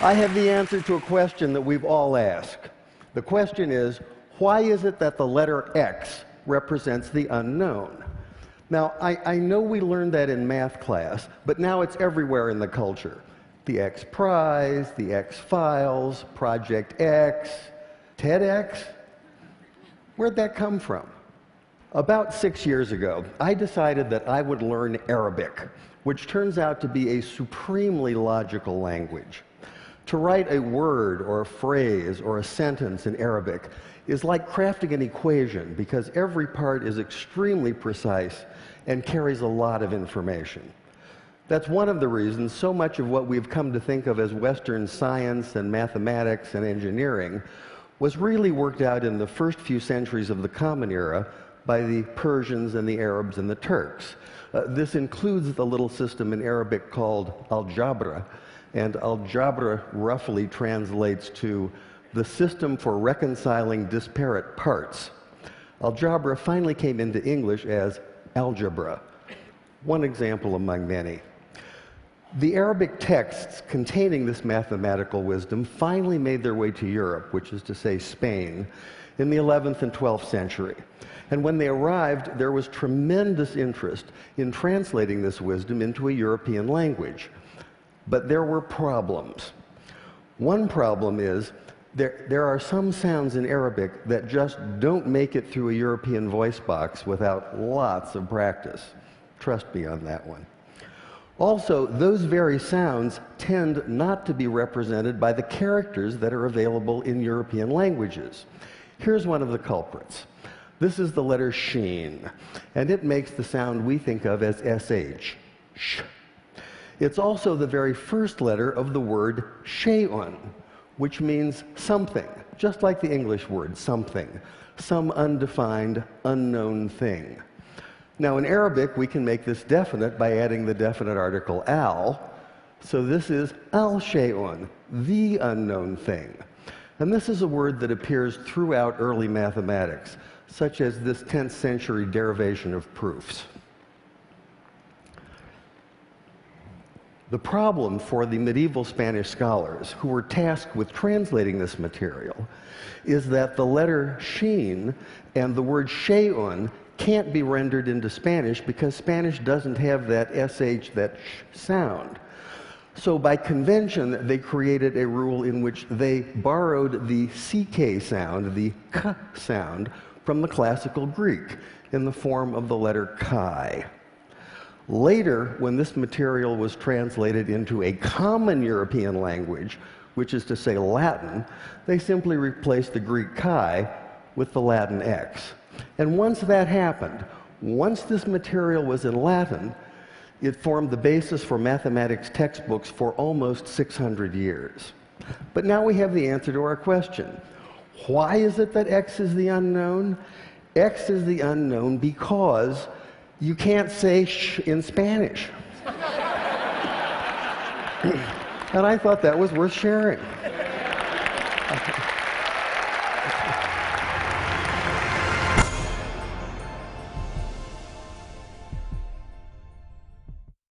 I have the answer to a question that we've all asked. The question is, why is it that the letter X represents the unknown? Now, I know we learned that in math class, but now it's everywhere in the culture. The X Prize, the X Files, Project X, TEDx. Where'd that come from? About 6 years ago, I decided that I would learn Arabic, which turns out to be a supremely logical language. To write a word or a phrase or a sentence in Arabic is like crafting an equation because every part is extremely precise and carries a lot of information. That's one of the reasons so much of what we've come to think of as Western science and mathematics and engineering was really worked out in the first few centuries of the Common Era by the Persians and the Arabs and the Turks. This includes the little system in Arabic called algebra, and algebra roughly translates to the system for reconciling disparate parts. Algebra finally came into English as algebra, one example among many. The Arabic texts containing this mathematical wisdom finally made their way to Europe, which is to say Spain, in the 11th and 12th century. And when they arrived, there was tremendous interest in translating this wisdom into a European language. But there were problems. One problem is there are some sounds in Arabic that just don't make it through a European voice box without lots of practice. Trust me on that one. Also, those very sounds tend not to be represented by the characters that are available in European languages. Here's one of the culprits. This is the letter sheen, and it makes the sound we think of as sh, sh. It's also the very first letter of the word shay'un, which means something, just like the English word something, some undefined, unknown thing. Now, in Arabic, we can make this definite by adding the definite article al, so this is al-shay'un, the unknown thing. And this is a word that appears throughout early mathematics, such as this 10th century derivation of proofs. The problem for the medieval Spanish scholars who were tasked with translating this material is that the letter sheen and the word shay'un can't be rendered into Spanish because Spanish doesn't have that sh, that sh sound. So by convention, they created a rule in which they borrowed the ck sound, the k sound, from the classical Greek in the form of the letter chi. Later, when this material was translated into a common European language, which is to say Latin, they simply replaced the Greek chi with the Latin x. And once that happened, once this material was in Latin, it formed the basis for mathematics textbooks for almost 600 years. But now we have the answer to our question. Why is it that x is the unknown? X is the unknown because you can't say sh in Spanish. And I thought that was worth sharing.